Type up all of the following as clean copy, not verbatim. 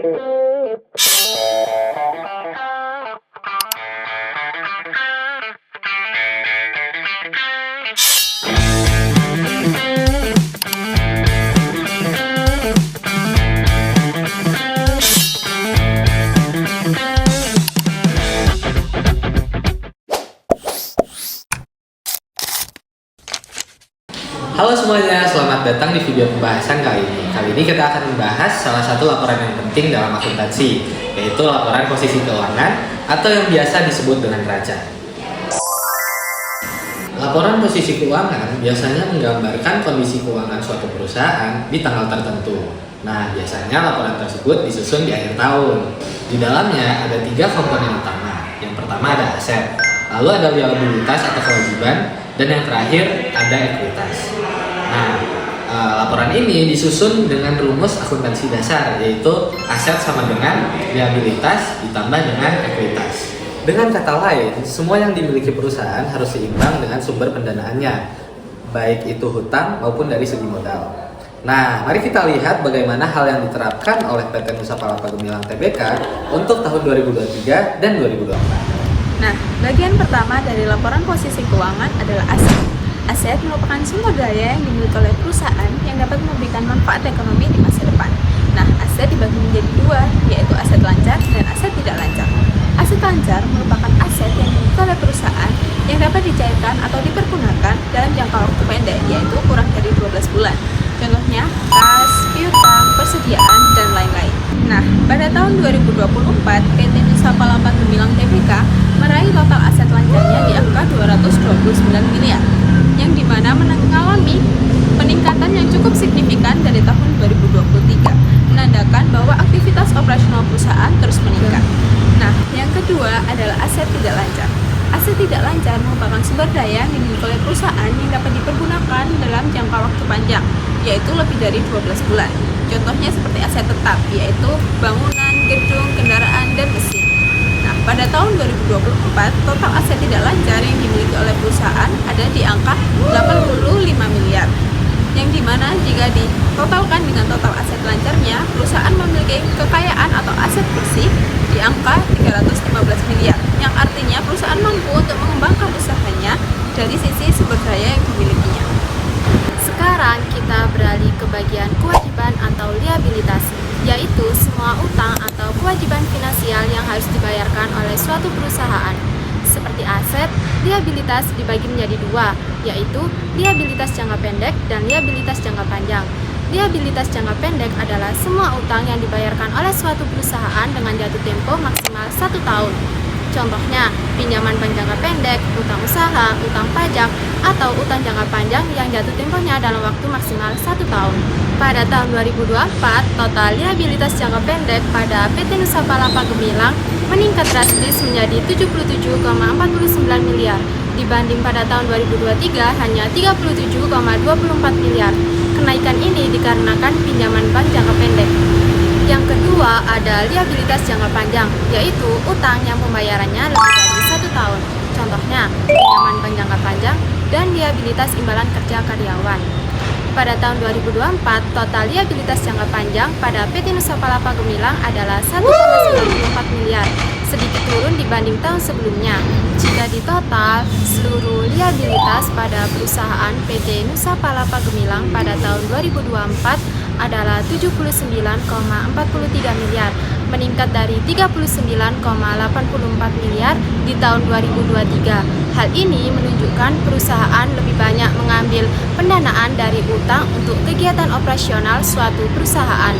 Halo semuanya, selamat datang di video pembahasan kali ini. Kali ini kita akan membahas salah satu laporan yang penting dalam akuntansi, yaitu laporan posisi keuangan atau yang biasa disebut dengan raca. Laporan posisi keuangan biasanya menggambarkan kondisi keuangan suatu perusahaan di tanggal tertentu. Nah, biasanya laporan tersebut disusun di akhir tahun. Di dalamnya ada 3 komponen utama. Yang pertama ada aset, lalu ada liabilitas atau kewajiban, dan yang terakhir ada ekuitas. Nah, laporan ini disusun dengan rumus akuntansi dasar, yaitu aset sama dengan liabilitas ditambah dengan ekuitas. Dengan kata lain, semua yang dimiliki perusahaan harus seimbang dengan sumber pendanaannya, baik itu hutang maupun dari segi modal. Nah, mari kita lihat bagaimana hal yang diterapkan oleh PT Nusa Palapa Gemilang Tbk untuk tahun 2023 dan 2024. Nah, bagian pertama dari laporan posisi keuangan adalah aset. Aset merupakan sumber daya yang dimiliki oleh perusahaan yang dapat memberikan manfaat ekonomi di masa depan. Nah, aset dibagi menjadi 2, yaitu aset lancar dan aset tidak lancar. Aset lancar merupakan aset yang dimiliki oleh perusahaan yang dapat dicairkan atau dipergunakan dalam jangka waktu pendek, yaitu kurang dari 12 bulan. Contohnya, kas, piutang, persediaan, dan lain-lain. Nah, pada tahun 2024, PT Nusa Palapa Gemilang Tbk meraih total aset lancarnya di angka 229 miliar, yang dimana mengalami peningkatan yang cukup signifikan dari tahun 2023, menandakan bahwa aktivitas operasional perusahaan terus meningkat. Nah, yang kedua adalah aset tidak lancar. Aset tidak lancar merupakan sumber daya yang dimiliki oleh perusahaan yang dapat dipergunakan dalam jangka waktu panjang, yaitu lebih dari 12 bulan. Contohnya seperti aset tetap, yaitu bangunan, gedung, kendaraan, dan mesin. Nah, pada tahun 2024, total aset tidak lancar yang dimiliki oleh perusahaan ada di angka 85 miliar. Yang dimana jika ditotalkan dengan total aset lancarnya, perusahaan memiliki kekayaan atau aset bersih di angka 315 miliar, yang artinya perusahaan mampu untuk mengembangkan usahanya dari sisi sumber daya yang dimilikinya. Sekarang kita beralih ke bagian kewajiban atau liabilitas, yaitu semua utang atau kewajiban finansial yang harus dibayarkan oleh suatu perusahaan. Seperti aset, liabilitas dibagi menjadi 2, yaitu liabilitas jangka pendek dan liabilitas jangka panjang. Liabilitas jangka pendek adalah semua utang yang dibayarkan oleh suatu perusahaan dengan jatuh tempo maksimal 1 tahun. Contohnya, pinjaman bank jangka pendek, utang usaha, utang pajak, atau utang jangka panjang yang jatuh temponya dalam waktu maksimal 1 tahun. Pada tahun 2024, total liabilitas jangka pendek pada PT Nusa Palapa Gemilang meningkat drastis menjadi 77,49 miliar, dibanding pada tahun 2023 hanya 37,24 miliar. Kenaikan ini dikarenakan pinjaman bank jangka pendek. Yang kedua ada liabilitas jangka panjang, yaitu utang yang pembayarannya lebih dari 1 tahun. Contohnya, pinjaman bank jangka panjang dan liabilitas imbalan kerja karyawan. Pada tahun 2024, total liabilitas jangka panjang pada PT Nusa Palapa Gemilang adalah 1,94 miliar, sedikit turun dibanding tahun sebelumnya. Jika ditotal, seluruh liabilitas pada perusahaan PT Nusa Palapa Gemilang pada tahun 2024 adalah 79,43 miliar, meningkat dari 39,84 miliar di tahun 2023. Hal ini menunjukkan perusahaan lebih banyak mengambil pendanaan dari utang untuk kegiatan operasional suatu perusahaan.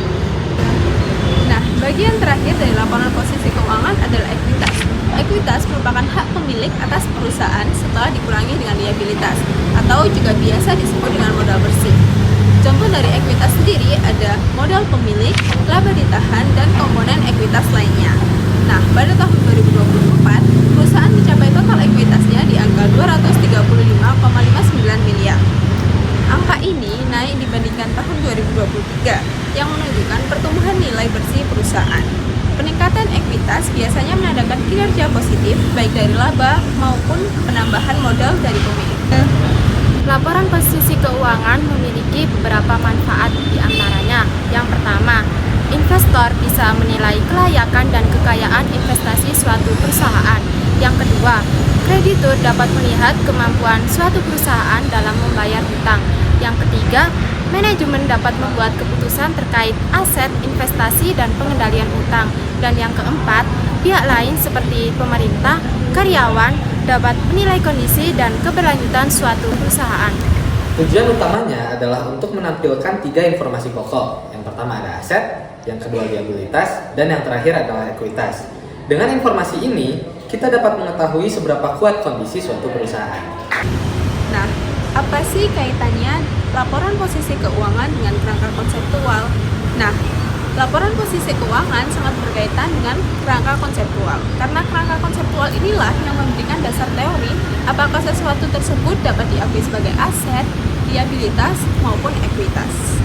Nah, bagian terakhir dari laporan posisi keuangan adalah ekuitas. Ekuitas merupakan hak pemilik atas perusahaan setelah dikurangi dengan liabilitas, atau juga biasa disebut dengan modal bersih. Contoh dari ekuitas sendiri ada modal pemilik, laba ditahan, dan komponen ekuitas lainnya. Nah, pada tahun 2024, perusahaan mencapai total ekuitasnya di angka 235,59 miliar. Angka ini naik dibandingkan tahun 2023, yang menunjukkan pertumbuhan nilai bersih perusahaan. Peningkatan ekuitas biasanya menandakan kinerja positif baik dari laba maupun penambahan modal dari pemilik. Laporan posisi keuangan memiliki beberapa manfaat, di antaranya yang pertama, investor bisa bisa menilai kelayakan dan kekayaan investasi suatu perusahaan. Yang kedua, kreditur dapat melihat kemampuan suatu perusahaan dalam membayar hutang. Yang ketiga, manajemen dapat membuat keputusan terkait aset, investasi, dan pengendalian utang. Dan yang keempat, pihak lain seperti pemerintah, karyawan dapat menilai kondisi dan keberlanjutan suatu perusahaan. Tujuan utamanya adalah untuk menampilkan 3 informasi pokok. Yang pertama ada aset, yang kedua liabilitas, dan yang terakhir adalah ekuitas. Dengan informasi ini, kita dapat mengetahui seberapa kuat kondisi suatu perusahaan. Nah, apa sih kaitannya laporan posisi keuangan dengan kerangka konseptual? Nah, laporan posisi keuangan sangat berkaitan dengan kerangka konseptual. Karena kerangka konseptual inilah yang memberikan dasar teori apakah sesuatu tersebut dapat diakui sebagai aset, liabilitas, maupun ekuitas.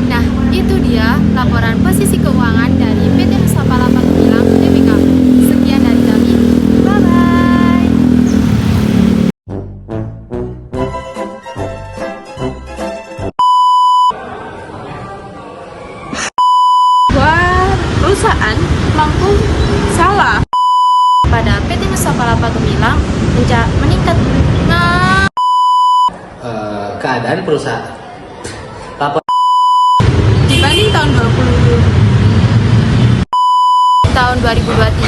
Nah, itu dia laporan posisi keuangan dari PT Nusa Palapa Gemilang Tbk. Sekian dari kami. Bye-bye. Wah, perusahaan mampu salah. Pada PT Nusa Palapa Gemilang meningkat. Keadaan perusahaan. Dibanding tahun 2023